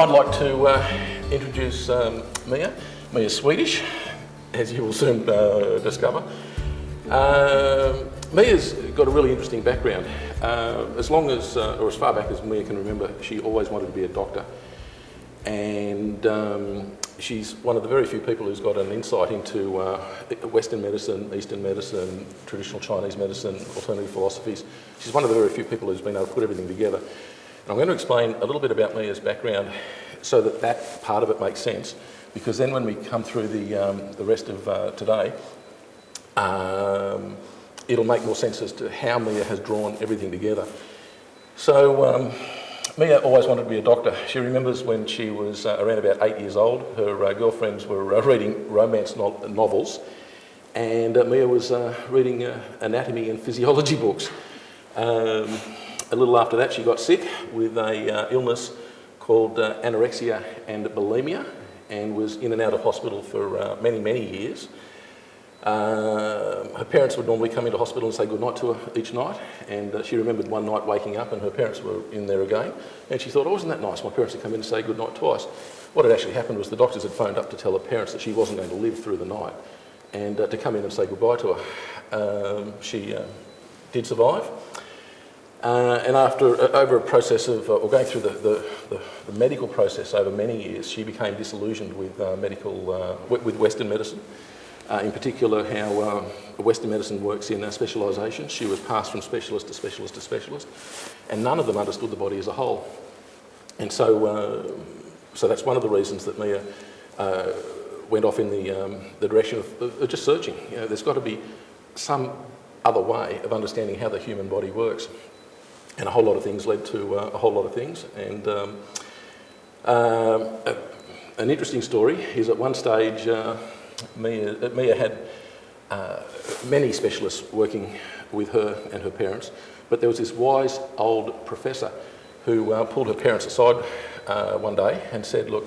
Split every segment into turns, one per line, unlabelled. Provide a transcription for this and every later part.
I'd like to introduce Mia. Mia's Swedish, as you will soon discover. Mia's got a really interesting background. As long as, or as far back as Mia can remember, she always wanted to be a doctor. And she's one of the very few people who's got an insight into Western medicine, Eastern medicine, traditional Chinese medicine, alternative philosophies. She's one of the very few people who's been able to put everything together. And I'm going to explain a little bit about Mia's background so that that part of it makes sense, because then when we come through the rest of today, it'll make more sense as to how Mia has drawn everything together. So Mia always wanted to be a doctor. She remembers when she was around about 8 years old, her girlfriends were reading romance novels, and Mia was reading anatomy and physiology books. A little after that, she got sick with a illness called anorexia and bulimia, and was in and out of hospital for many, many years. Her parents would normally come into hospital and say goodnight to her each night, and she remembered one night waking up and her parents were in there again, and she thought, oh, wasn't that nice, my parents had come in and say goodnight twice. What had actually happened was the doctors had phoned up to tell her parents that she wasn't going to live through the night, and to come in and say goodbye to her. She did survive, and after over a process of, or going through the medical process over many years, she became disillusioned with with Western medicine. In particular, how Western medicine works in specialisations. She was passed from specialist to specialist to specialist, and none of them understood the body as a whole. And so that's one of the reasons that Mia went off in the direction of just searching. You know, there's got to be some other way of understanding how the human body works. And a whole lot of things led to a whole lot of things. And an interesting story is at one stage, Mia had many specialists working with her and her parents, but there was this wise old professor who pulled her parents aside one day and said, look,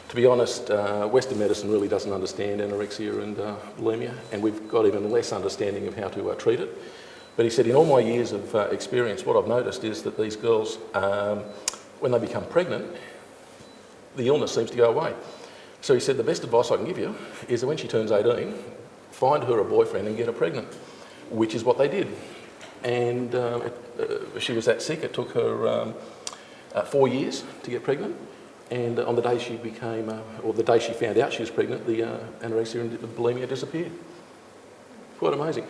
to be honest, Western medicine really doesn't understand anorexia and bulimia, and we've got even less understanding of how to treat it. But he said, in all my years of experience, what I've noticed is that these girls, when they become pregnant, the illness seems to go away. So he said, the best advice I can give you is that when she turns 18, find her a boyfriend and get her pregnant, which is what they did. And she was that sick, it took her 4 years to get pregnant. And on the day she became, or the day she found out she was pregnant, the anorexia and bulimia disappeared. Quite amazing.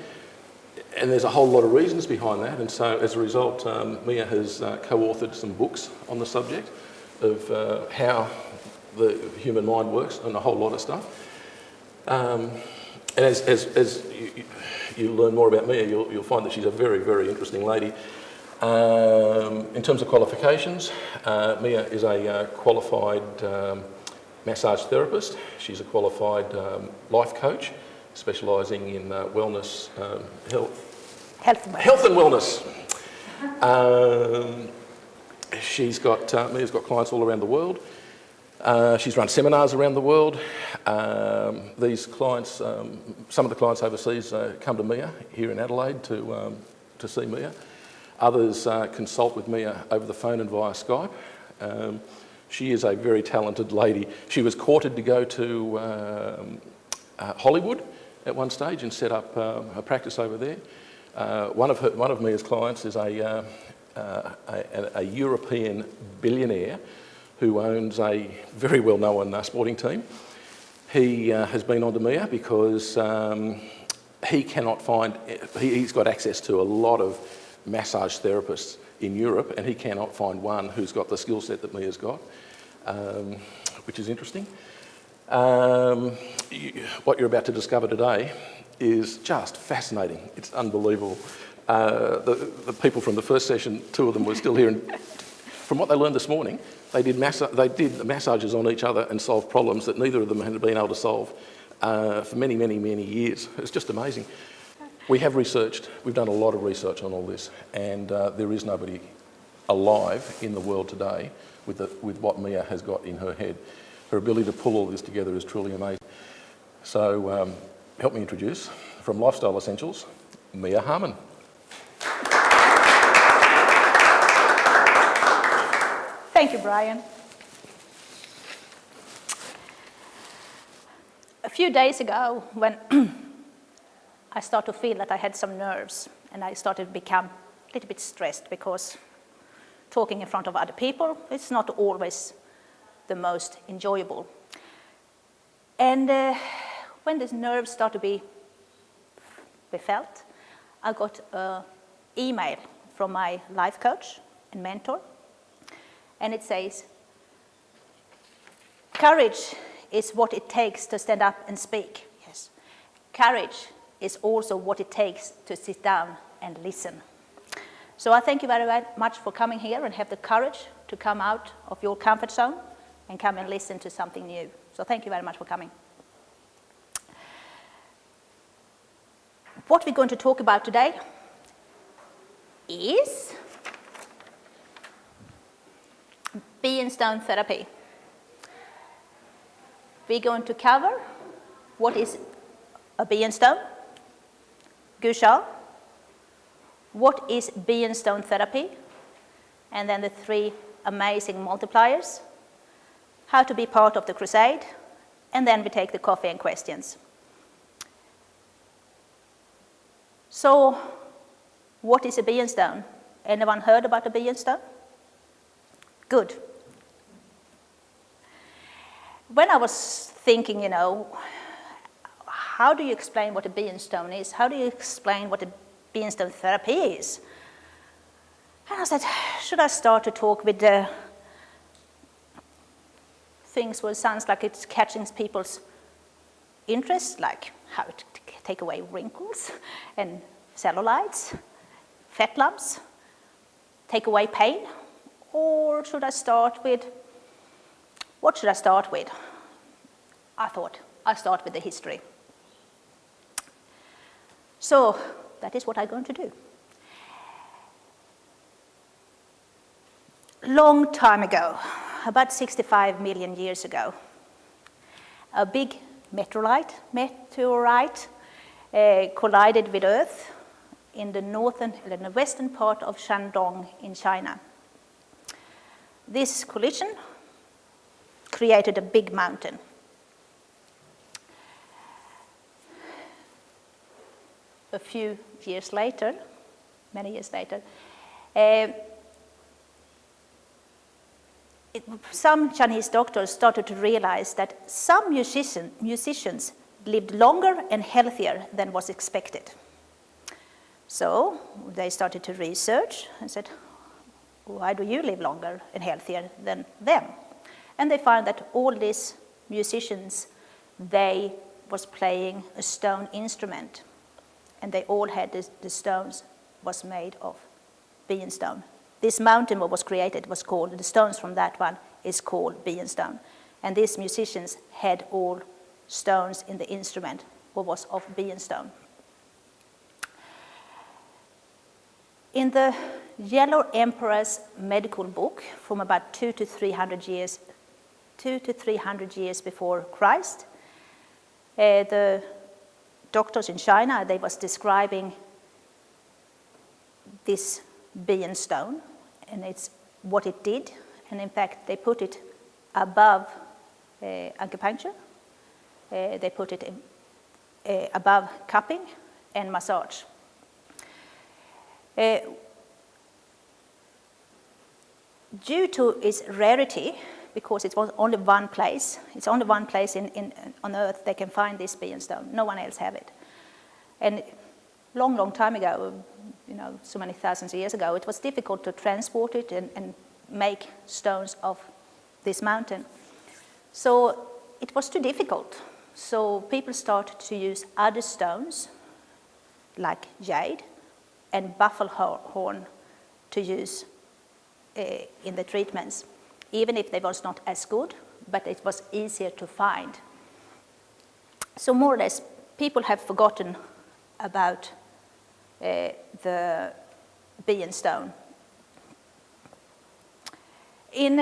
And there's a whole lot of reasons behind that. And so as a result, Mia has co-authored some books on the subject of how the human mind works and a whole lot of stuff. And as you learn more about Mia, you'll find that she's a very, very interesting lady. In terms of qualifications, Mia is a qualified massage therapist. She's a qualified life coach, specialising in wellness, health and wellness. Mia's got clients all around the world. She's run seminars around the world. These clients, some of the clients overseas come to Mia here in Adelaide to see Mia. Others consult with Mia over the phone and via Skype. She is a very talented lady. She was courted to go to Hollywood at one stage and set up a practice over there. One of Mia's clients is a European billionaire who owns a very well-known sporting team. He has been on to Mia because he's got access to a lot of massage therapists in Europe, and he cannot find one who's got the skill set that Mia's got, which is interesting. What you're about to discover today is just fascinating. It's unbelievable. The people from the first session, 2 of them were still here, and from what they learned this morning, they did massages on each other and solved problems that neither of them had been able to solve for many, many, many years. It's just amazing. We have researched, we've done a lot of research on all this, and there is nobody alive in the world today with what Mia has got in her head. Her ability to pull all this together is truly amazing. So help me introduce, from Lifestyle Essentials, Mia Harmon.
Thank you, Brian. a few days ago, when I started to feel that I had some nerves, and I started to become a little bit stressed, because talking in front of other people is not always the most enjoyable. And when the nerves start to be felt, I got an email from my life coach and mentor, and it says, "Courage is what it takes to stand up and speak." Yes. Courage is also what it takes to sit down and listen. So I thank you very much for coming here and have the courage to come out of your comfort zone and come and listen to something new. So thank you very much for coming. What we're going to talk about today is Bian Stone Therapy. We're going to cover what is a Bian stone, Gusha, what is Bian Stone Therapy, and then the 3 amazing multipliers, how to be part of the crusade, and then we take the coffee and questions. So, what is a Bian stone? Anyone heard about a Bian stone? Good. When I was thinking, how do you explain what a Bian stone is? How do you explain what a Bian Stone Therapy is? And I said, should I start to talk with the things where it sounds like it's catching people's interest, like how to take away wrinkles and cellulites, fat lumps, take away pain? Or should I start with, what should I start with? I thought I'll start with the history. So that is what I'm going to do. Long time ago, about 65 million years ago, a big meteorite collided with Earth in the western part of Shandong in China. This collision created a big mountain. A few years later, many years later, some Chinese doctors started to realize that some musicians lived longer and healthier than was expected. So they started to research and said, why do you live longer and healthier than them? And they found that all these musicians, they was playing a stone instrument. And they all had the stones was made of Bian stone. This mountain what was created was called, the stones from that one is called Bian stone. And these musicians had all stones in the instrument what was of Bian stone. In the Yellow Emperor's medical book from about 200 to 300 years before Christ, the doctors in China, they was describing this Bian stone, and it's what it did. And in fact, they put it above acupuncture. They put it above cupping and massage. Due to its rarity, because it was only one place, it's only one place on Earth they can find this Bian stone. No one else have it. And long time ago, so many thousands of years ago, it was difficult to transport it and make stones of this mountain. So it was too difficult. So people started to use other stones, like jade and buffalo horn, to use in the treatments, even if they was not as good, but it was easier to find. So more or less, people have forgotten about the Bian stone. In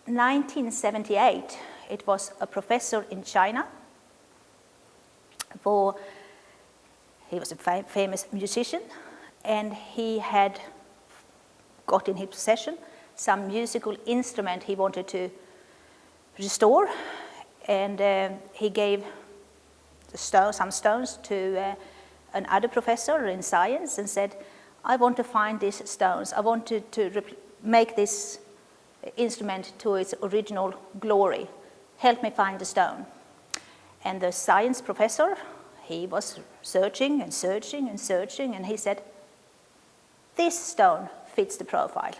1978, it was a professor in China. He was a famous musician, and he had got in his possession some musical instrument he wanted to restore, and he gave some stones to another professor in science and said, I want to find these stones. I want to make this instrument to its original glory. Help me find the stone. And the science professor, he was searching and searching and searching, and he said, this stone fits the profile.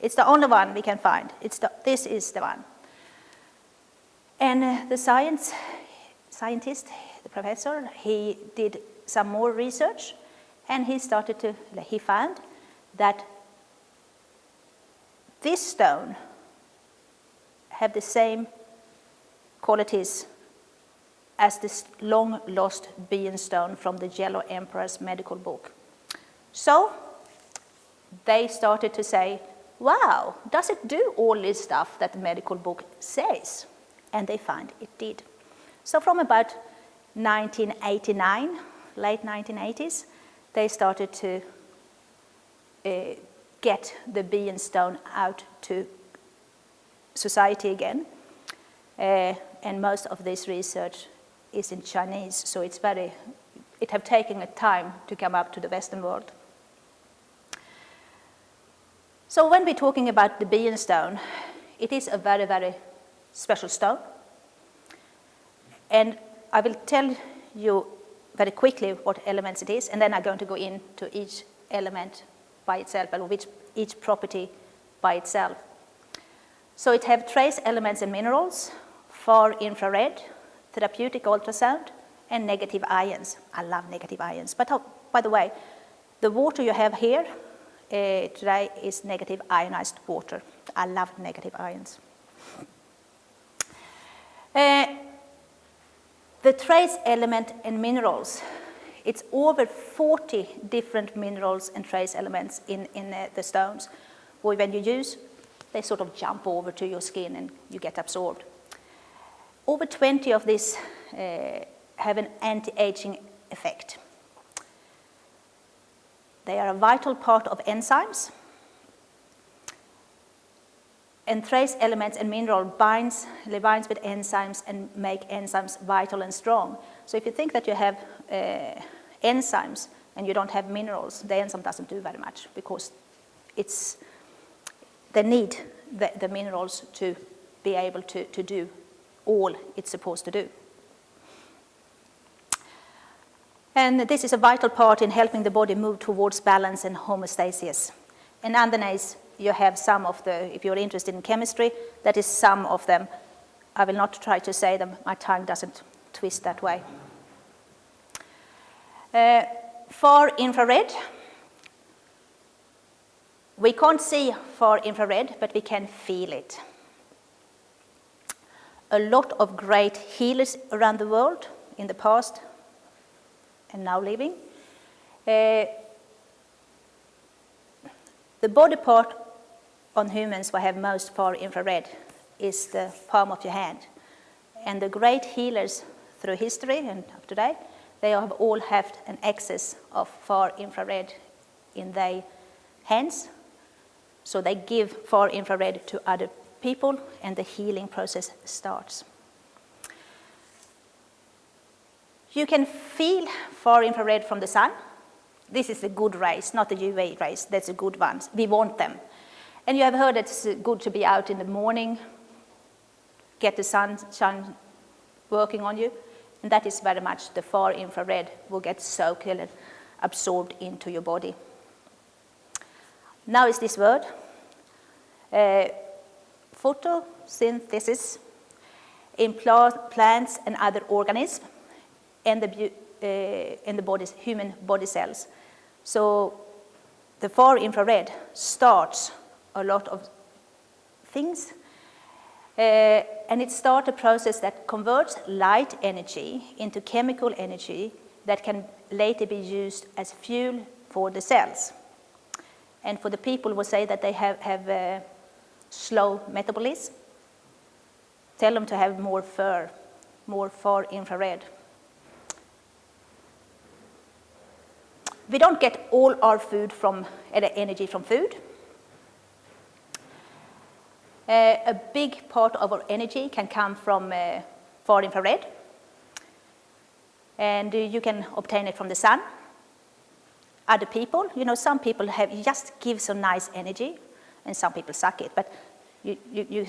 It's the only one we can find. This is the one. And the scientist, the professor, he did some more research, and he found that this stone had the same qualities as this long-lost Bian stone from the Yellow Emperor's medical book. So they started to say, wow, does it do all this stuff that the medical book says? And they found it did. So from about 1989, late 1980s, they started to get the Bian stone out to society again. And most of this research is in Chinese, so it have taken a time to come up to the Western world. So when we're talking about the Bian stone, it is a very, very special stone. And I will tell you very quickly what elements it is, and then I'm going to go into each element by itself, and each property by itself. So it have trace elements and minerals, far infrared, therapeutic ultrasound, and negative ions. I love negative ions. But by the way, the water you have here today is negative ionized water. I love negative ions. The trace element and minerals, it's over 40 different minerals and trace elements in the stones. When you use, they sort of jump over to your skin and you get absorbed. Over 20 of these have an anti-aging effect. They are a vital part of enzymes. And trace elements and mineral binds with enzymes and make enzymes vital and strong. So if you think that you have enzymes and you don't have minerals, the enzyme doesn't do very much because they need the minerals to be able to do all it's supposed to do. And this is a vital part in helping the body move towards balance and homeostasis. And underneath, you have some of the, if you're interested in chemistry, that is some of them. I will not try to say them. My tongue doesn't twist that way. Far infrared. We can't see far infrared, but we can feel it. A lot of great healers around the world in the past and now living. The body part on humans who have most far infrared is the palm of your hand. And the great healers through history and up to today, they have all had an excess of far infrared in their hands. So they give far infrared to other people and the healing process starts. You can feel far infrared from the sun. This is the good rays, not the UV rays. That's the good ones. We want them. And you have heard it's good to be out in the morning, get the sunshine working on you. And that is very much the far infrared will get soaked and absorbed into your body. Now is this word. Photosynthesis in plants and other organisms and the body's human body cells. So the far infrared starts a lot of things, and it starts a process that converts light energy into chemical energy that can later be used as fuel for the cells. And for the people who say that they have slow metabolism, tell them to have more far infrared. We don't get all our food from energy from food. A big part of our energy can come from far infrared, and you can obtain it from the sun. Other people, some people just give some nice energy, and some people suck it, but you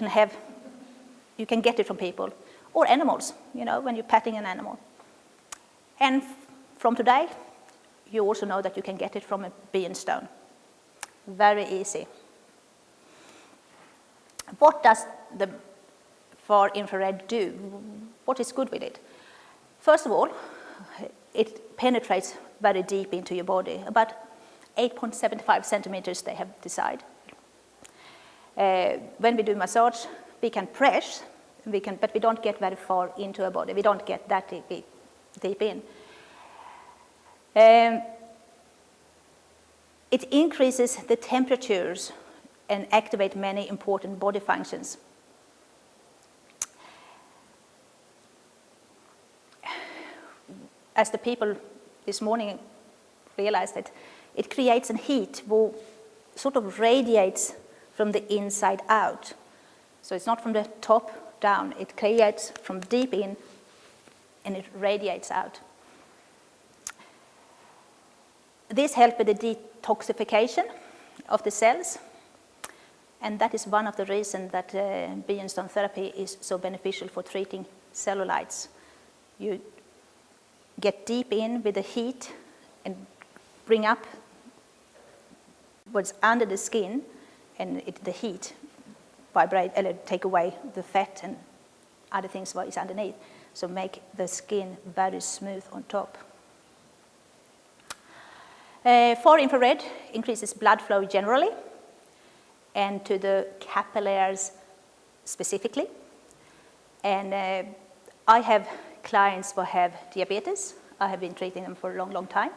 can get it from people. Or animals, when you're petting an animal. And from today, you also know that you can get it from a Bian stone. Very easy. What does the far infrared do? What is good with it? First of all, it penetrates very deep into your body, about 8.75 centimeters they have decided. When we do massage, we can press, but we don't get very far into our body. We don't get that deep in. It increases the temperatures and activate many important body functions. As the people this morning realized that it creates a heat that sort of radiates from the inside out. So it's not from the top down, it creates from deep in and it radiates out. This helps with the detoxification of the cells, and that is one of the reasons that Bian Stone Therapy is so beneficial for treating cellulites. You get deep in with the heat and bring up what's under the skin, and the heat take away the fat and other things what is underneath, so make the skin very smooth on top. Far infrared increases blood flow generally and to the capillaries specifically. And I have clients who have diabetes. I have been treating them for a long, long time.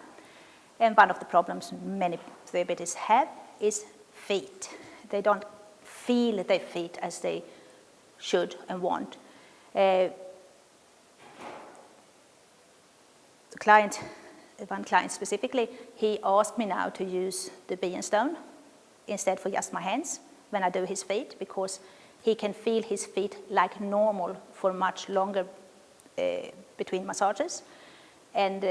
And one of the problems many diabetics have is feet. They don't feel their feet as they should and want. One client specifically, he asked me now to use the Bian Stone instead for just my hands when I do his feet, because he can feel his feet like normal for much longer between massages. And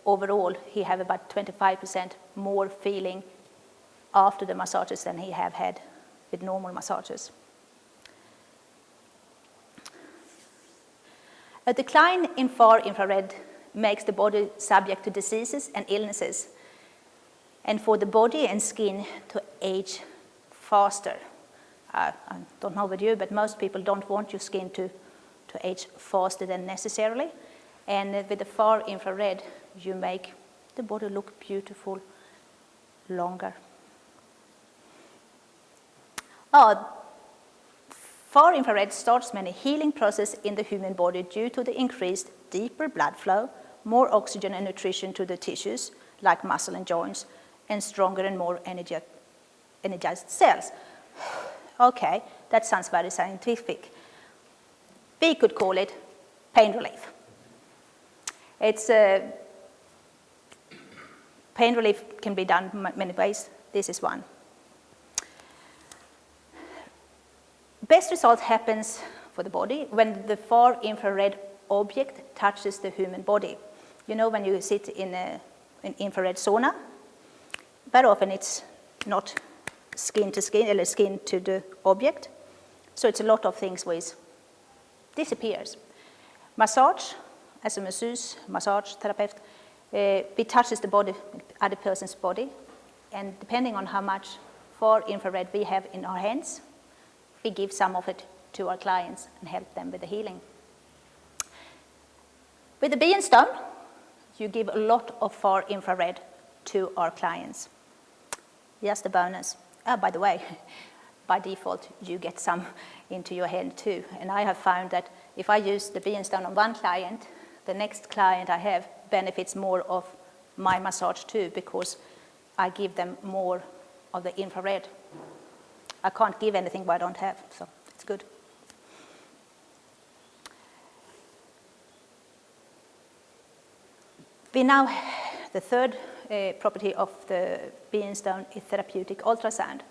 overall, he have about 25% more feeling after the massages than he have had with normal massages. A decline in far infrared makes the body subject to diseases and illnesses, and for the body and skin to age faster. I don't know about you, but most people don't want your skin to age faster than necessarily. And with the far infrared, you make the body look beautiful longer. Far infrared starts many healing processes in the human body due to the increased deeper blood flow, more oxygen and nutrition to the tissues, like muscle and joints, and stronger and more energized cells. Okay, that sounds very scientific. We could call it pain relief. It's pain relief can be done many ways. This is one. Best result happens for the body when the far infrared object touches the human body. When you sit in an infrared sauna, very often it's not skin to skin, or skin to the object. So it's a lot of things which disappears. Massage, as a massage therapist, we touches the body, other person's body, and depending on how much far infrared we have in our hands, we give some of it to our clients and help them with the healing. With the Bian Stone, you give a lot of far infrared to our clients. Just a bonus. By the way, by default, you get some into your hand too. And I have found that if I use the Bian Stone on one client, the next client I have benefits more of my massage too, because I give them more of the infrared. I can't give anything what I don't have, so it's good. We now, the third property of the Bian Stone is therapeutic ultrasound.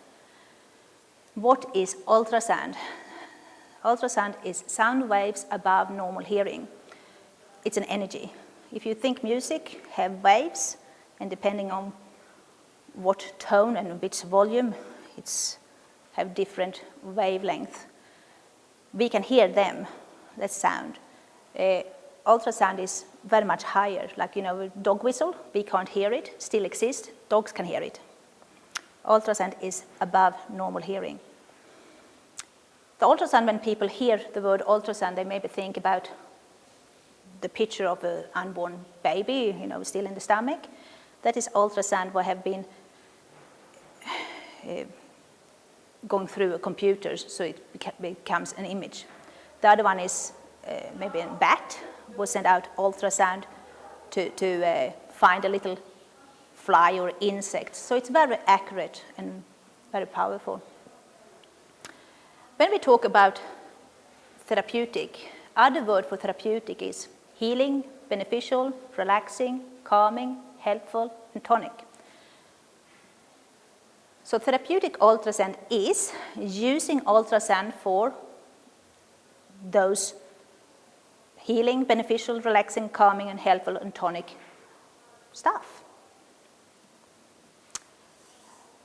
What is ultrasound? Ultrasound is sound waves above normal hearing. It's an energy. If you think music have waves, and depending on what tone and which volume, it's have different wavelength. We can hear them, that sound. Ultrasound is very much higher, like, you know, a dog whistle, we can't hear it, still exists, dogs can hear it. Ultrasound is above normal hearing. The ultrasound, when people hear the word ultrasound, they maybe think about the picture of an unborn baby, you know, still in the stomach. That is ultrasound what have been going through a computer, so it becomes an image. The other one is maybe a bat will send out ultrasound to find a little fly or insect. So it's very accurate and very powerful. When we talk about therapeutic, other word for therapeutic is healing, beneficial, relaxing, calming, helpful, and tonic. So therapeutic ultrasound is using ultrasound for those healing, beneficial, relaxing, calming, and helpful, and tonic stuff.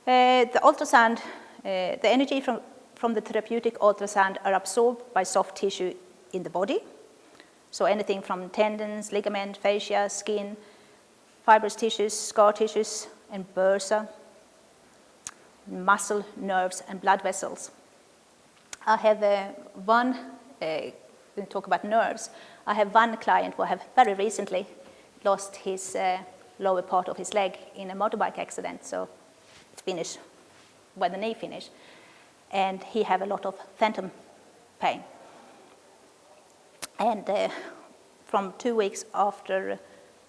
The ultrasound, the energy from the therapeutic ultrasound are absorbed by soft tissue in the body. So anything from tendons, ligament, fascia, skin, fibrous tissues, scar tissues, and bursa, muscle, nerves, and blood vessels. I have when we talk about nerves, I have one client who have very recently lost his lower part of his leg in a motorbike accident, so it's finished when the knee finished, and he have a lot of phantom pain. And from 2 weeks after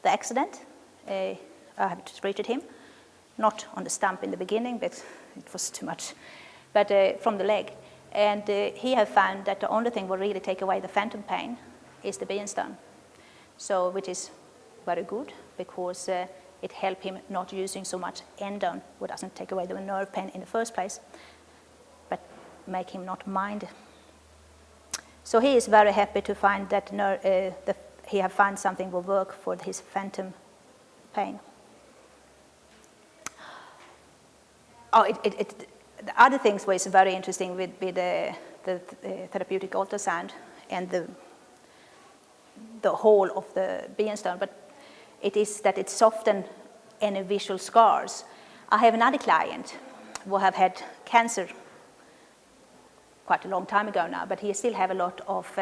the accident, I have treated him, not on the stump in the beginning, but it was too much, but from the leg. And he have found that the only thing will really take away the phantom pain is the Bian Stone. So, which is very good, because it helped him not using so much endone, which doesn't take away the nerve pain in the first place, but make him not mind. So he is very happy to find that he have found something will work for his phantom pain. Oh, the other things was very interesting with the therapeutic ultrasound and the whole of the Bian Stone, but it is that it softens any visual scars. I have another client who have had cancer quite a long time ago now, but he still have a lot of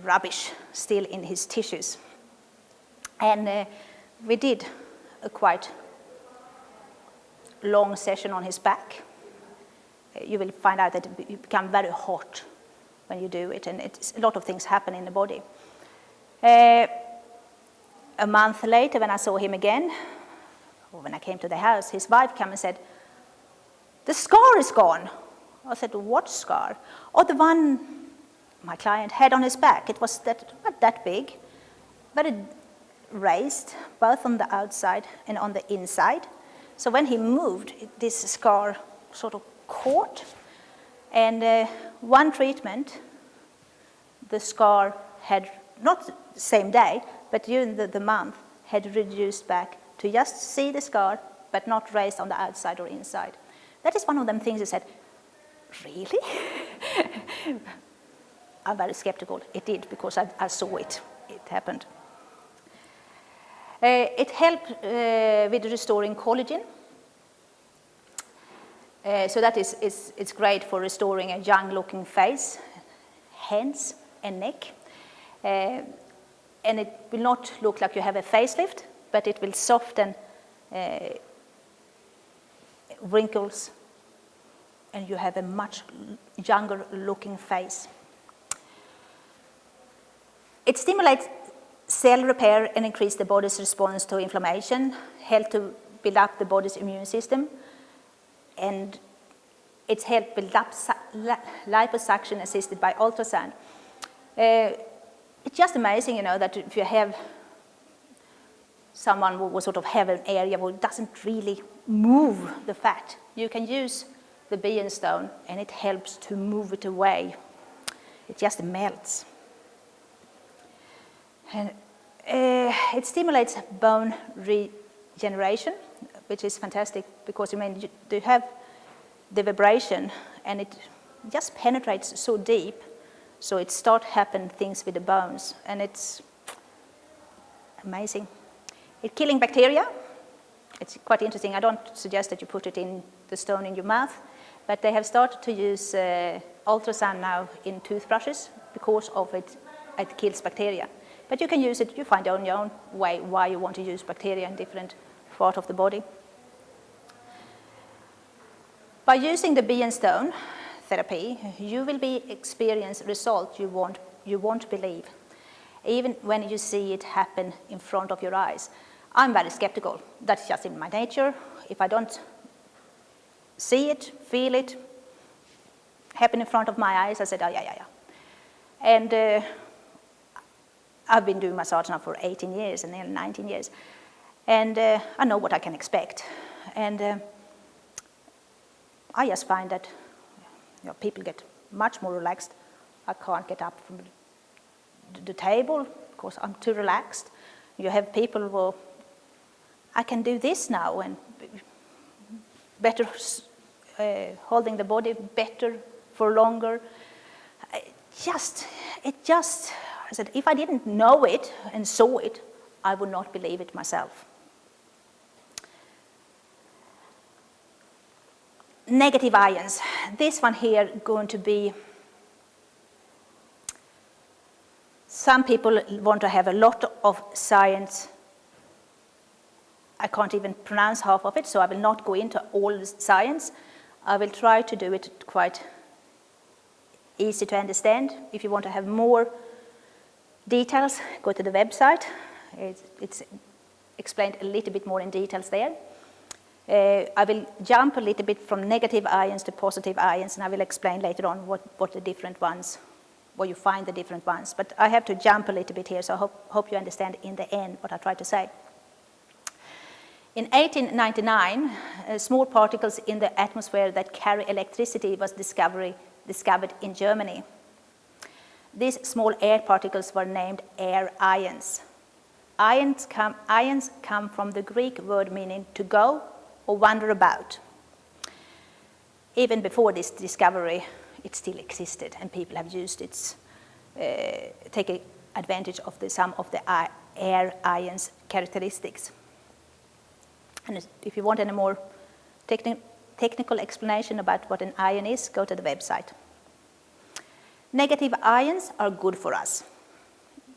rubbish still in his tissues. And we did a quite long session on his back. You will find out that it becomes very hot when you do it, and a lot of things happen in the body. A month later, when I saw him again, or when I came to the house, his wife came and said, "The scar is gone." I said, "What scar?" "Oh, the one my client had on his back. It was not that big, but it raised both on the outside and on the inside. So when he moved, this scar sort of caught. And one treatment, the scar had, not the same day, but during the month, had reduced back to just see the scar, but not raised on the outside or inside. That is one of them things he said, "Really?" I'm very skeptical. It did, because I saw it. It happened. It helped with restoring collagen. So that it's great for restoring a young-looking face, hands, and neck. And it will not look like you have a facelift, but it will soften wrinkles, and you have a much younger-looking face. It stimulates cell repair and increase the body's response to inflammation, help to build up the body's immune system, and it's helped build up liposuction assisted by ultrasound. It's just amazing, you know, that if you have someone who will sort of have an area where it doesn't really move the fat, you can use the Bian stone and it helps to move it away. It just melts. And, it stimulates bone regeneration, which is fantastic because you have the vibration and it just penetrates so deep, so it starts happening things with the bones, and it's amazing. It's killing bacteria. It's quite interesting. I don't suggest that you put it in the stone in your mouth, but they have started to use ultrasound now in toothbrushes because of it kills bacteria. But you can use it, you find on your own way why you want to use bacteria in different parts of the body. By using the Bian Stone Therapy, you will experience results you won't believe, even when you see it happen in front of your eyes. I'm very skeptical. That's just in my nature. If I don't see it, feel it, happen in front of my eyes, I said, oh, yeah. And I've been doing massage now for 18 years and nearly 19 years. And I know what I can expect. And I just find that people get much more relaxed. I can't get up from the table because I'm too relaxed. You have people who, I can do this now, and better holding the body better for longer. I said, if I didn't know it and saw it, I would not believe it myself. Negative ions. This one here going to be, some people want to have a lot of science. I can't even pronounce half of it, so I will not go into all the science. I will try to do it quite easy to understand. If you want to have more details, go to the website. It's explained a little bit more in details there. I will jump a little bit from negative ions to positive ions, and I will explain later on what the different ones, where you find the different ones. But I have to jump a little bit here, so I hope you understand in the end what I try to say. In 1899, small particles in the atmosphere that carry electricity was discovered in Germany. These small air particles were named air ions. Ions come from the Greek word meaning to go or wander about. Even before this discovery, it still existed, and people have used it, taking advantage of some of the air ions characteristics. And if you want any more technical explanation about what an ion is, go to the website. Negative ions are good for us.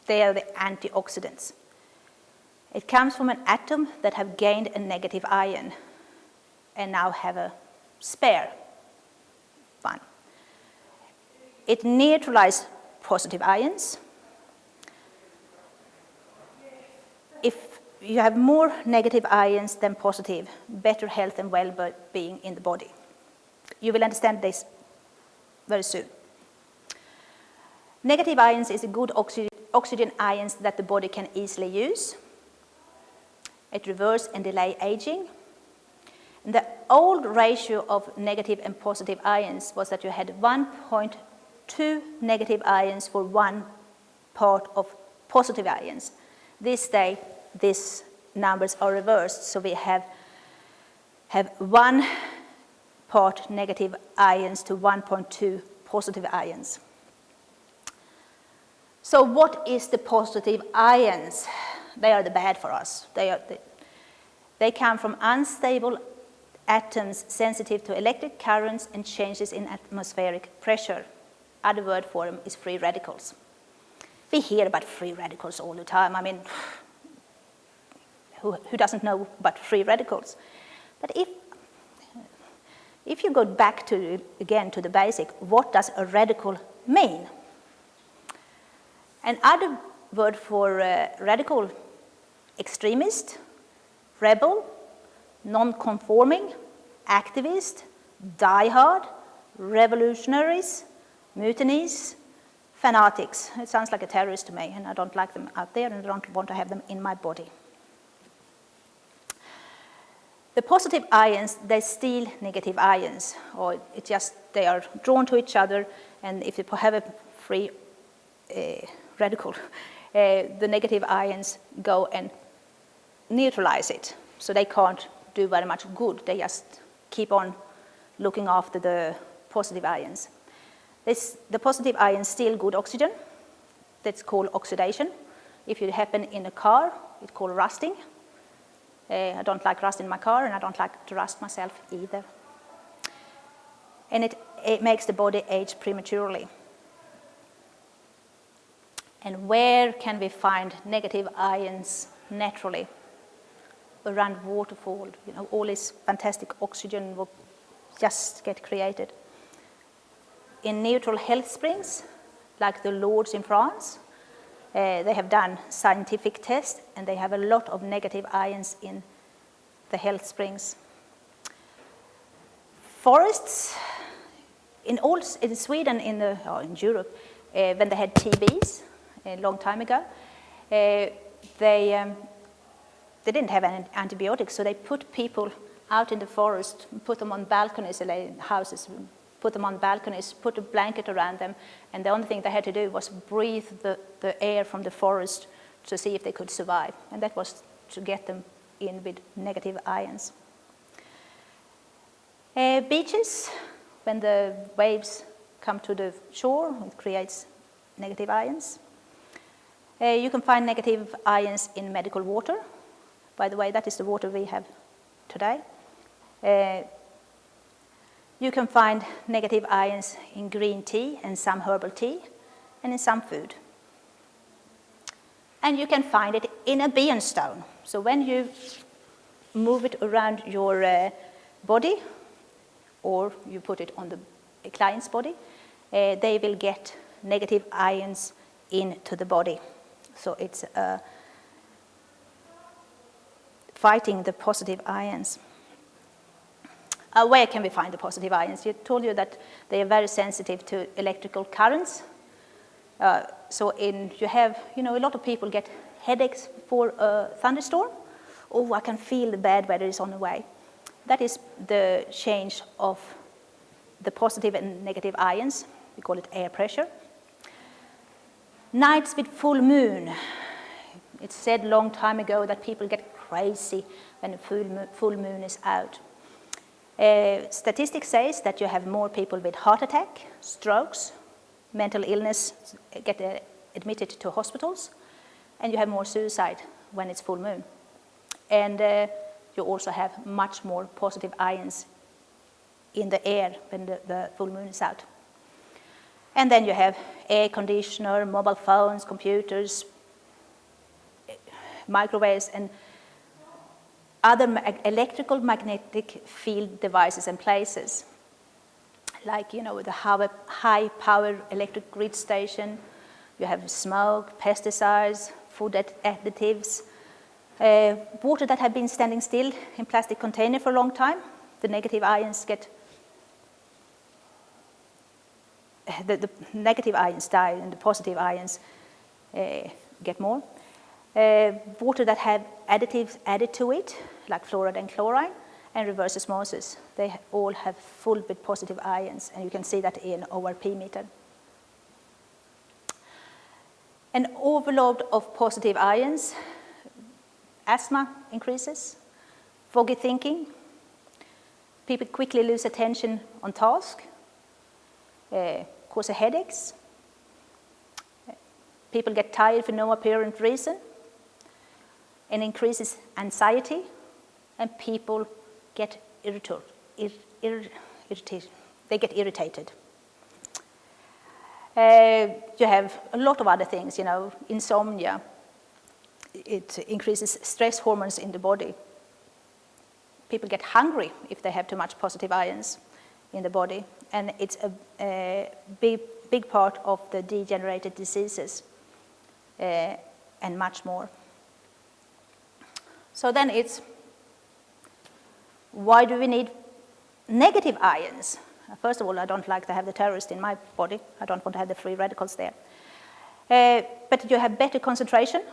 They are the antioxidants. It comes from an atom that have gained a negative ion and now have a spare one. It neutralizes positive ions. If you have more negative ions than positive, better health and well-being in the body. You will understand this very soon. Negative ions is a good oxygen ions that the body can easily use. It reverses and delays aging. And the old ratio of negative and positive ions was that you had 1.2 negative ions for 1 part of positive ions. This day, these numbers are reversed, so we have 1 part negative ions to 1.2 positive ions. So what is the positive ions? They are the bad for us. They come from unstable atoms sensitive to electric currents and changes in atmospheric pressure. Other word for them is free radicals. We hear about free radicals all the time. I mean, who doesn't know about free radicals? But if you go back again to the basic, what does a radical mean? Another word for radical: extremist, rebel, non-conforming, activist, diehard, revolutionaries, mutinies, fanatics. It sounds like a terrorist to me, and I don't like them out there, and I don't want to have them in my body. The positive ions, they steal negative ions, or it just, they are drawn to each other, and if you have a free radical, the negative ions go and neutralize it. So they can't do very much good. They just keep on looking after the positive ions. The positive ions steal good oxygen. That's called oxidation. If it happens in a car, it's called rusting. I don't like rust in my car, and I don't like to rust myself either. And it makes the body age prematurely. And where can we find negative ions naturally? Around waterfall, you know, all this fantastic oxygen will just get created. In neutral health springs, like the Lourdes in France, they have done scientific tests, and they have a lot of negative ions in the health springs. Forests, in Sweden, in Europe, when they had TBs a long time ago, they didn't have any antibiotics, so they put people out in the forest, put them on balconies, in houses, put them on balconies, put a blanket around them, and the only thing they had to do was breathe the air from the forest to see if they could survive. And that was to get them in with negative ions. Beaches, when the waves come to the shore, it creates negative ions. You can find negative ions in medical water. By the way, that is the water we have today. You can find negative ions in green tea and some herbal tea, and in some food. And you can find it in a Bian stone. So when you move it around your body, or you put it on the client's body, they will get negative ions into the body. So it's fighting the positive ions. Where can we find the positive ions? I told you that they are very sensitive to electrical currents. You have, a lot of people get headaches for a thunderstorm. Oh, I can feel the bad weather is on the way. That is the change of the positive and negative ions. We call it air pressure. Nights with full moon. It's said a long time ago that people get crazy when the full moon is out. Statistics says that you have more people with heart attack, strokes, mental illness get admitted to hospitals, and you have more suicide when it's full moon. And you also have much more positive ions in the air when the full moon is out. And then you have air conditioner, mobile phones, computers, microwaves, and other electrical magnetic field devices and places, like the high power electric grid station. You have smoke, pesticides, food additives, water that have been standing still in plastic container for a long time. The negative ions get the negative ions die, and the positive ions get more. Water that have additives added to it, like fluoride and chlorine, and reverse osmosis. They all have full with positive ions, and you can see that in ORP meter. An overload of positive ions, asthma increases, foggy thinking, people quickly lose attention on task, cause headaches, people get tired for no apparent reason, and increases anxiety, and people get irritated. They get irritated. You have a lot of other things, insomnia. It increases stress hormones in the body. People get hungry if they have too much positive ions in the body, and it's a big part of the degenerated diseases and much more. So then it's, why do we need negative ions? First of all, I don't like to have the terrorist in my body. I don't want to have the free radicals there. But you have better concentration,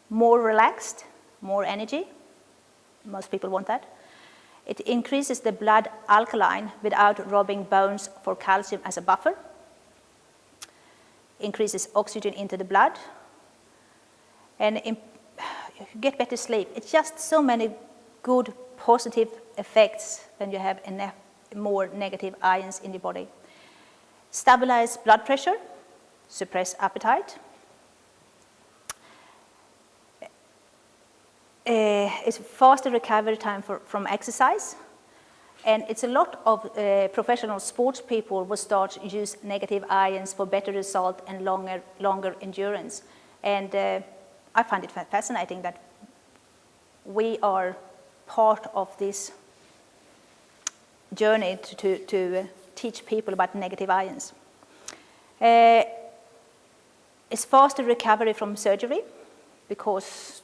more relaxed, more energy. Most people want that. It increases the blood alkaline without robbing bones for calcium as a buffer. Increases oxygen into the blood. And you get better sleep. It's just so many good positive effects when you have more negative ions in your body. Stabilize blood pressure, suppress appetite. It's faster recovery time from exercise. And it's a lot of professional sports people will start to use negative ions for better result and longer endurance. And I find it fascinating that we are part of this journey to teach people about negative ions. It's faster recovery from surgery because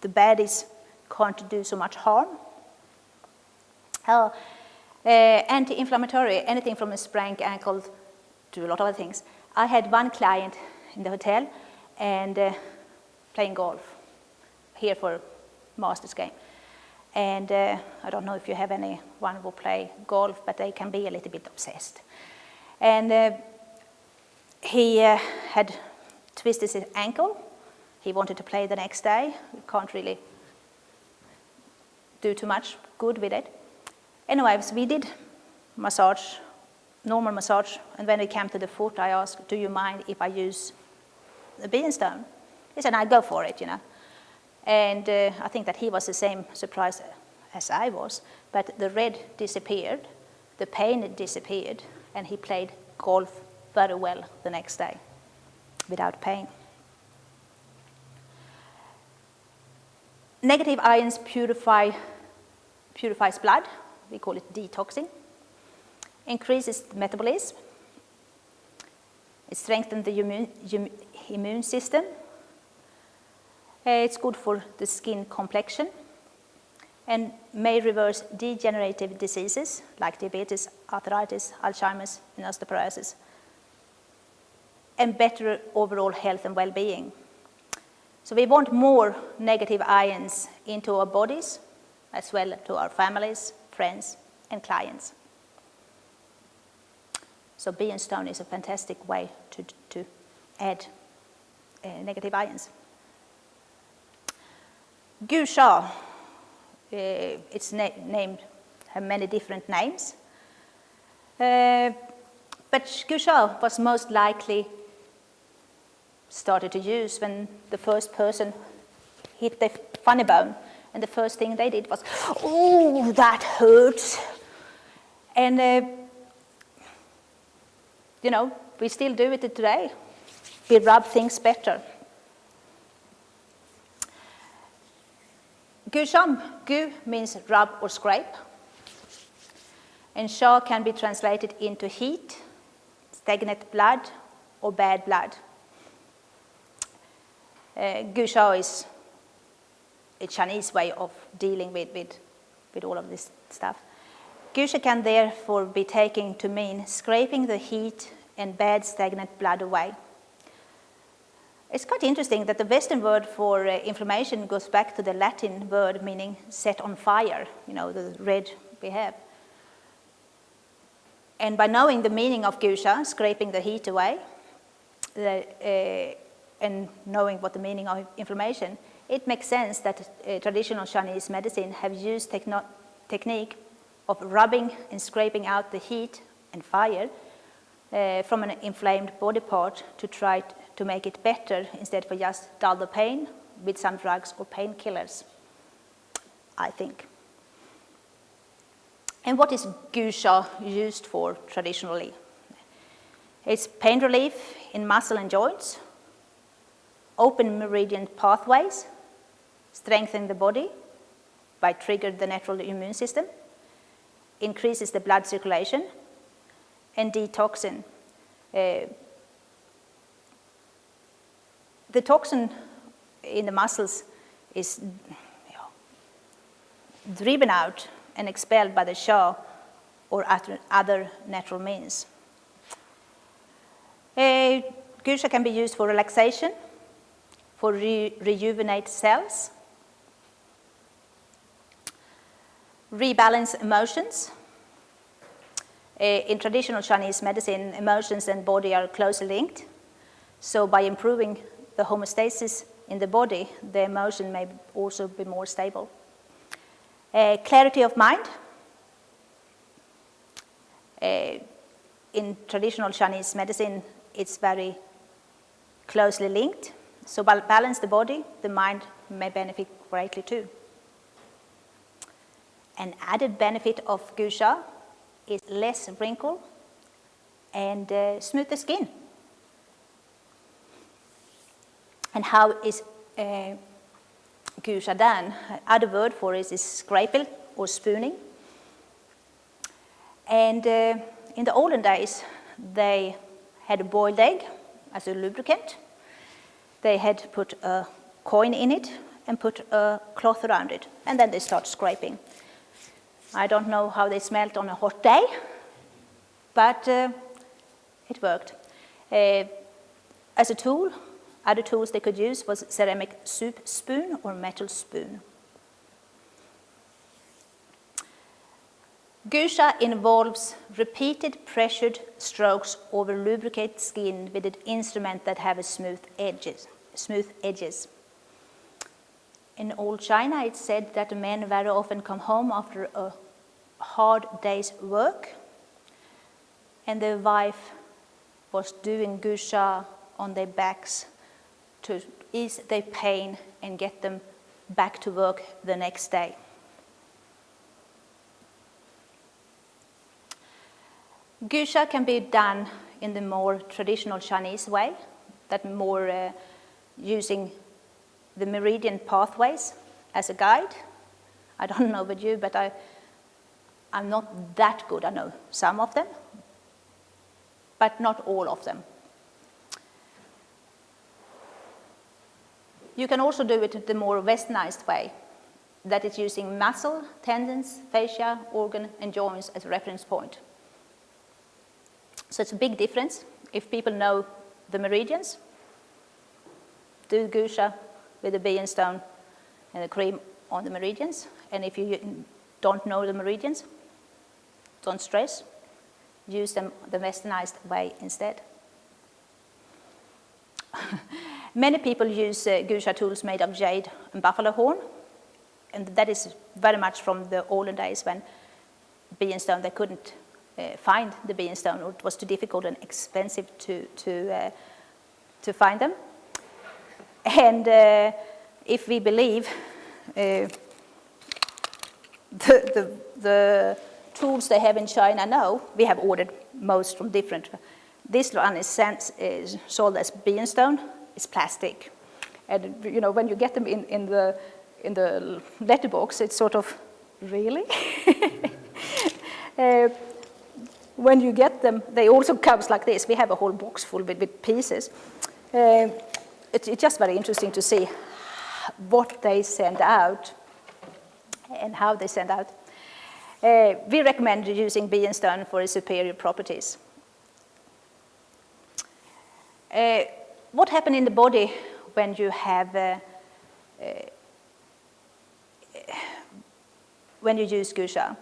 the bodies can't do so much harm. Anti-inflammatory, anything from a sprained ankle to a lot of other things. I had one client in the hotel and playing golf here for Masters game. And I don't know if you have anyone who play golf, but they can be a little bit obsessed. And he had twisted his ankle. He wanted to play the next day. You can't really do too much good with it. Anyways, we did massage, normal massage, and when we came to the foot, I asked, do you mind if I use the Bian Stone? He said, I go for it, you know. And I think that he was the same surprised as I was, but the red disappeared, the pain disappeared, and he played golf very well the next day without pain. Negative ions purifies blood. We call it detoxing. Increases metabolism. It strengthens the immune system. It's good for the skin complexion and may reverse degenerative diseases like diabetes, arthritis, Alzheimer's, and osteoporosis, and better overall health and well-being. So we want more negative ions into our bodies, as well to our families, friends, and clients. So Bian Stone is a fantastic way to add negative ions. Gu Sha, it's named, have many different names. But Gu Sha was most likely started to use when the first person hit the funny bone. And the first thing they did was, oh, that hurts. And, you know, we still do it today. We rub things better. Gu Sham, Gu means rub or scrape. And Sha can be translated into heat, stagnant blood, or bad blood. Gu Sha is a Chinese way of dealing with all of this stuff. Gu Sha can therefore be taken to mean scraping the heat and bad stagnant blood away. It's quite interesting that the Western word for inflammation goes back to the Latin word meaning set on fire, you know, the red we have. And by knowing the meaning of Gu Sha, scraping the heat away, and knowing what the meaning of inflammation, it makes sense that traditional Chinese medicine have used technique of rubbing and scraping out the heat and fire from an inflamed body part to try to make it better instead of just dull the pain with some drugs or painkillers, I think. And what is Gu Sha used for traditionally? It's pain relief in muscle and joints, open meridian pathways, strengthen the body by triggering the natural immune system, increases the blood circulation, and detoxin. The toxin in the muscles is driven out and expelled by the Sha or other natural means. Gu Sha can be used for relaxation, for rejuvenate cells, Rebalance emotions. In traditional Chinese medicine, emotions and body are closely linked. So by improving the homeostasis in the body, the emotion may also be more stable. Clarity of mind. In traditional Chinese medicine, it's very closely linked. So by balance the body, the mind may benefit greatly too. An added benefit of Gua Sha is less wrinkle and smoother skin. And how is Gua Sha done? Other word for it is scraping or spooning. And in the olden days, they had a boiled egg as a lubricant. They had put a coin in it and put a cloth around it, and then they start scraping. I don't know how they smelled on a hot day, but it worked. As a tool, other tools they could use was ceramic soup spoon or metal spoon. Gua Sha involves repeated pressured strokes over lubricated skin with an instrument that have a smooth edges. In old China, it's said that the men very often come home after a hard day's work, and the wife was doing Gua Sha on their backs to ease their pain and get them back to work the next day. Gua Sha can be done in the more traditional Chinese way, that more using the meridian pathways as a guide. I don't know about you, but I'm not that good. I know some of them, but not all of them. You can also do it the more westernized way, that is using muscle, tendons, fascia, organ, and joints as a reference point. So it's a big difference. If people know the meridians, do Gua Sha with the Bian Stone and the cream on the meridians. And if you don't know the meridians, don't stress. Use them the westernized way instead. Many people use Gua Sha tools made of jade and buffalo horn. And that is very much from the olden days when Bian Stone, they couldn't find the Bian Stone, or it was too difficult and expensive to find them. And if we believe the tools they have in China now, we have ordered most from different. This one is sold as Bian Stone. It's plastic, and you know when you get them in the letterbox, it's sort of really. When you get them, they also comes like this. We have a whole box full with pieces. It's just very interesting to see what they send out and how they send out. We recommend using Bian Stone for its superior properties. What happens in the body when you have when you use Gua Sha?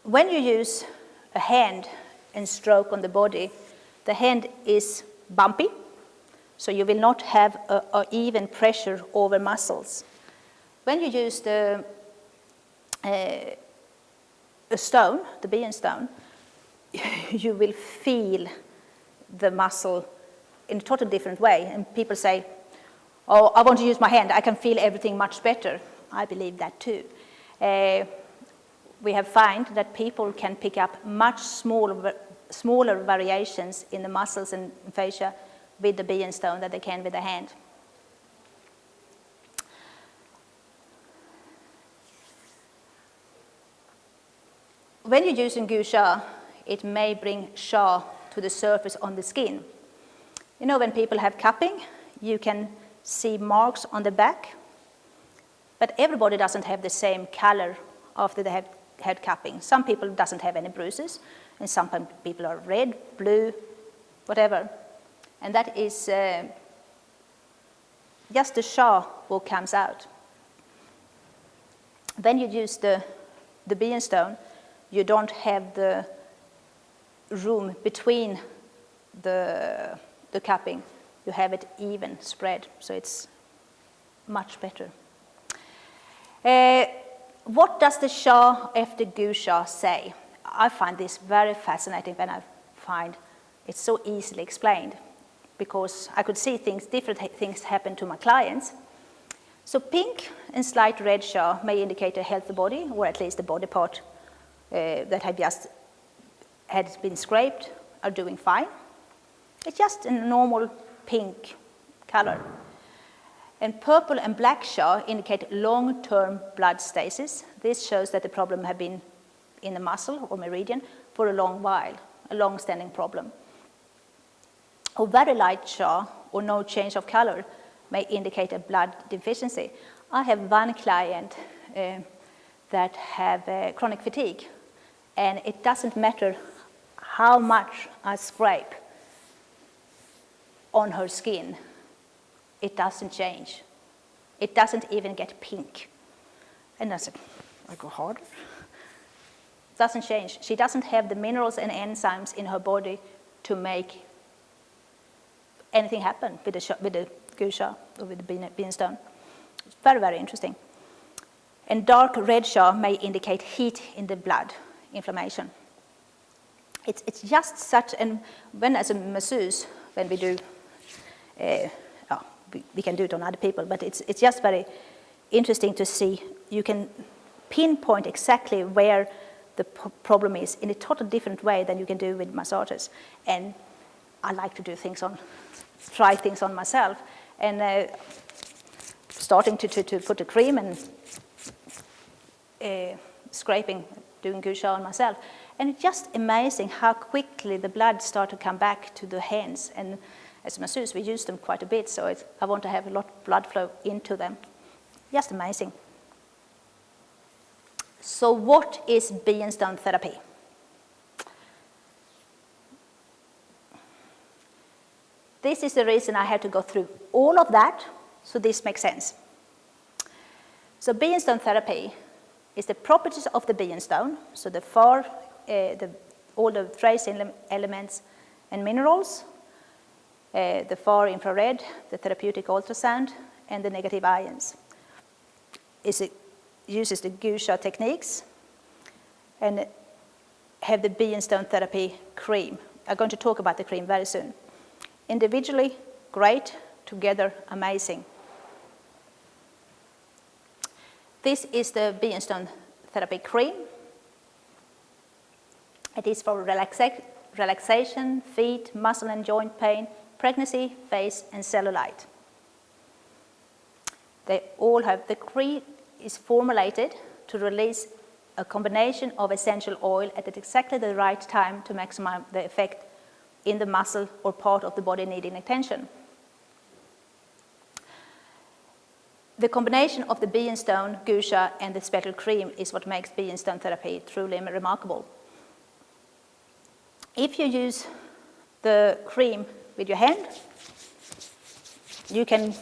When you use a hand and stroke on the body, the hand is bumpy, so you will not have a even pressure over muscles. When you use a stone, the Bian Stone, you will feel the muscle in a totally different way. And people say, oh, I want to use my hand, I can feel everything much better. I believe that too. We have found that people can pick up much smaller variations in the muscles and fascia with the Bian Stone than they can with the hand. When you're using Gua Sha, it may bring Sha to the surface on the skin. You know, when people have cupping, you can see marks on the back, but everybody doesn't have the same color after they have had cupping. Some people doesn't have any bruises, and some people are red, blue, whatever. And that is just the Sha what comes out. when you use the Bian stone, you don't have the room between the cupping. You have it even spread, so it's much better. What does the Shah after Goo Shah say? I find this very fascinating when I find it's so easily explained, because I could see different things happen to my clients. So pink and slight red Shah may indicate a healthy body, or at least the body part that had been scraped are doing fine. It's just a normal pink color. And purple and black Shah indicate long-term blood stasis. This shows that the problem had been in the muscle or meridian for a long while, a long-standing problem. A very light Shah or no change of color may indicate a blood deficiency. I have one client that have chronic fatigue, and it doesn't matter how much I scrape on her skin, it doesn't change. It doesn't even get pink. And I said, I go harder. Doesn't change. She doesn't have the minerals and enzymes in her body to make anything happen with the Goo Shah or with the Bian stone. It's very, very interesting. And dark red Shah may indicate heat in the blood, inflammation. It's just such, and when as a masseuse, when we do, we can do it on other people, but it's just very interesting to see. You can pinpoint exactly where the problem is in a totally different way than you can do with massages. And I like to do try things on myself, and starting to put the cream and scraping, doing Goo Shah on myself. And it's just amazing how quickly the blood starts to come back to the hands. And as a masseuse, we use them quite a bit, so I want to have a lot of blood flow into them. Just amazing. So what is Bian Stone Therapy? This is the reason I had to go through all of that, so this makes sense. So Bian Stone Therapy is the properties of the Bian stone, so all the trace elements and minerals, the far infrared, the therapeutic ultrasound, and the negative ions. It uses the Goo Shah techniques and have the Bian Stone Therapy cream. I'm going to talk about the cream very soon. Individually, great. Together, amazing. This is the Bian Stone Therapy cream. It is for relaxation, feet, muscle and joint pain, pregnancy, face, and cellulite. They all have, the cream is formulated to release a combination of essential oil at exactly the right time to maximize the effect in the muscle or part of the body needing attention. The combination of the Bian stone, Goo Shah, and the special cream is what makes Bian Stone Therapy truly remarkable. If you use the cream with your hand, you can,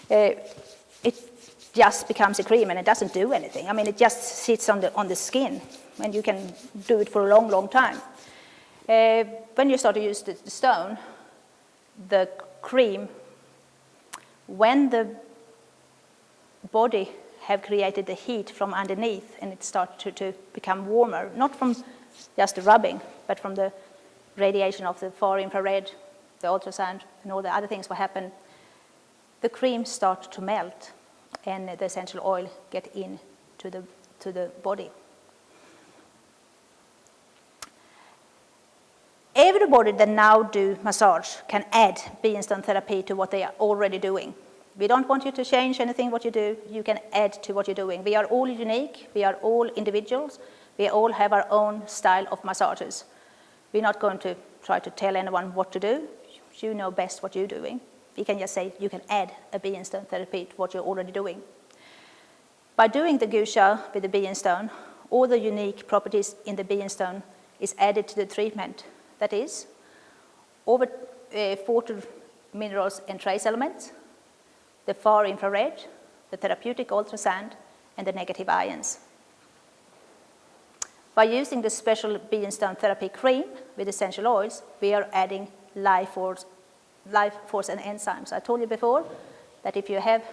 it just becomes a cream and it doesn't do anything. I mean, it just sits on the skin, and you can do it for a long, long time. When you start to use the stone, the cream, when the body have created the heat from underneath and it starts to become warmer, not from just the rubbing, but from the radiation of the far infrared, the ultrasound, and all the other things will happen, the cream starts to melt and the essential oil get into the body. Everybody that now do massage can add Bian Stone Therapy to what they are already doing. We don't want you to change anything what you do. You can add to what you're doing. We are all unique. We are all individuals. We all have our own style of massages. We're not going to try to tell anyone what to do. You know best what you're doing. We can just say you can add a Bian Stone Therapy to what you're already doing. By doing the Goo Shah with the Bian stone, all the unique properties in the Bian stone is added to the treatment. That is, over 40 minerals and trace elements, the far infrared, the therapeutic ultrasound, and the negative ions. By using the special Bian Stone Therapy cream with essential oils, we are adding life force and enzymes. I told you before that if you have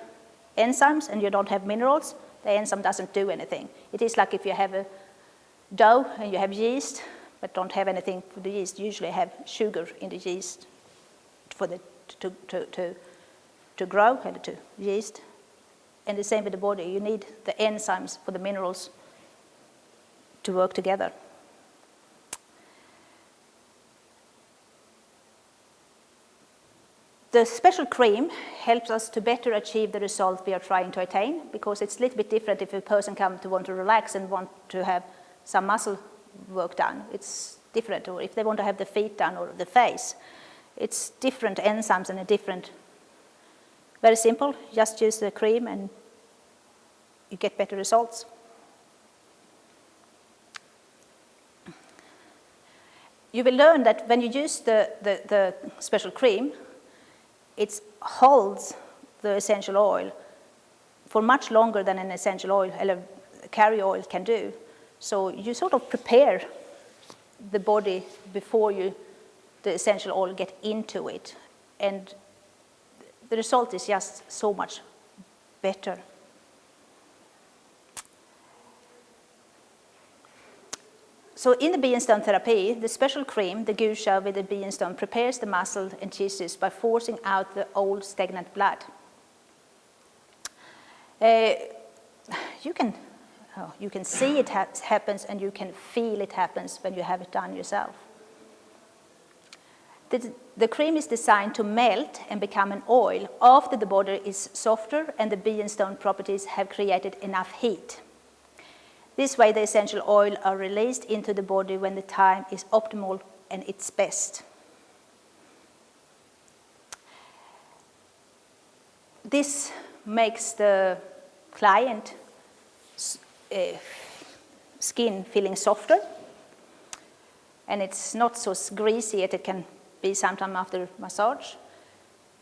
enzymes and you don't have minerals, the enzyme doesn't do anything. It is like if you have a dough and you have yeast, but don't have anything for the yeast. You usually have sugar in the yeast for to grow and to yeast. And the same with the body. You need the enzymes for the minerals to work together. The special cream helps us to better achieve the result we are trying to attain, because it's a little bit different if a person comes to want to relax and want to have some muscle work done. It's different, or if they want to have the feet done or the face. It's different enzymes and a different, very simple, just use the cream and you get better results. You will learn that when you use the special cream, it holds the essential oil for much longer than an essential oil or carrier oil can do. So you sort of prepare the body before the essential oil get into it. And the result is just so much better. So in the Bian Stone Therapy, the special cream, the gusha with the Bian Stone, prepares the muscle and tissues by forcing out the old stagnant blood. You can see it happens, and you can feel it happens when you have it done yourself. The cream is designed to melt and become an oil after the body is softer and the Bian Stone properties have created enough heat. This way, the essential oil are released into the body when the time is optimal and its best. This makes the client skin feeling softer, and it's not so greasy as it can be sometime after massage.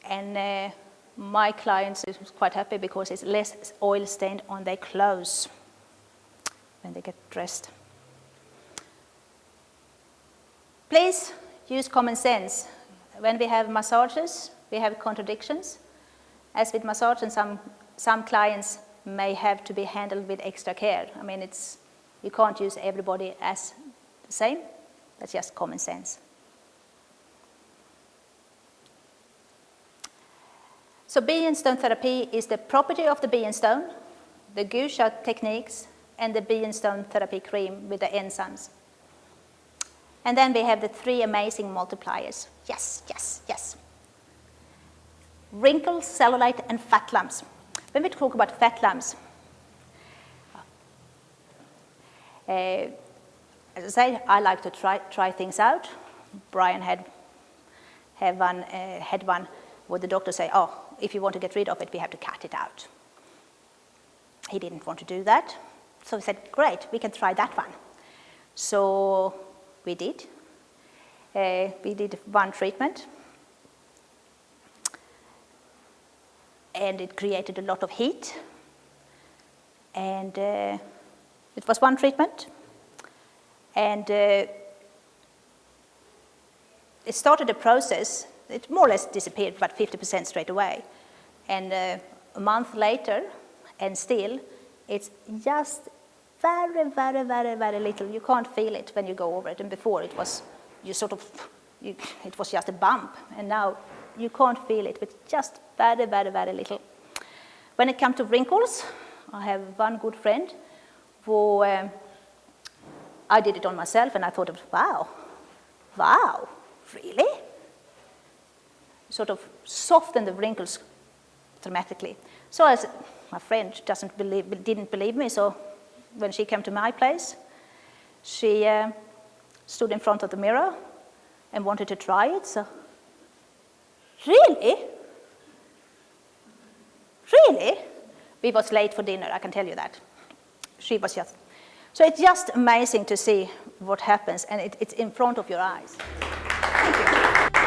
And my clients is quite happy because it's less oil stained on their clothes when they get dressed. Please use common sense. When we have massages, we have contradictions. As with massage, and some clients may have to be handled with extra care. I mean, you can't use everybody as the same. That's just common sense. So Bian Stone Therapy is the property of the Bian Stone, the gusha techniques, and the Bian Stone Therapy cream with the enzymes. And then we have the 3 amazing multipliers. Yes, yes, yes. Wrinkles, cellulite, and fat lumps. When we talk about fat lumps, as I say, I like to try things out. Brian had one where the doctor said, oh, if you want to get rid of it, we have to cut it out. He didn't want to do that. So we said, great, we can try that one. So we did. We did one treatment. And it created a lot of heat. And it was one treatment. And it started a process. It more or less disappeared, about 50% straight away. And a month later, and still, it's just very, very, very, very little. You can't feel it when you go over it. And before it was, it was just a bump. And now you can't feel it, but just very, very, very little. When it comes to wrinkles, I have one good friend who I did it on myself, and I thought, wow, really? Sort of soften the wrinkles dramatically. So as my friend didn't believe me, so when she came to my place, she stood in front of the mirror and wanted to try it. So, really? Really? We was late for dinner, I can tell you that. She was just... So it's just amazing to see what happens, and it's in front of your eyes. Thank you.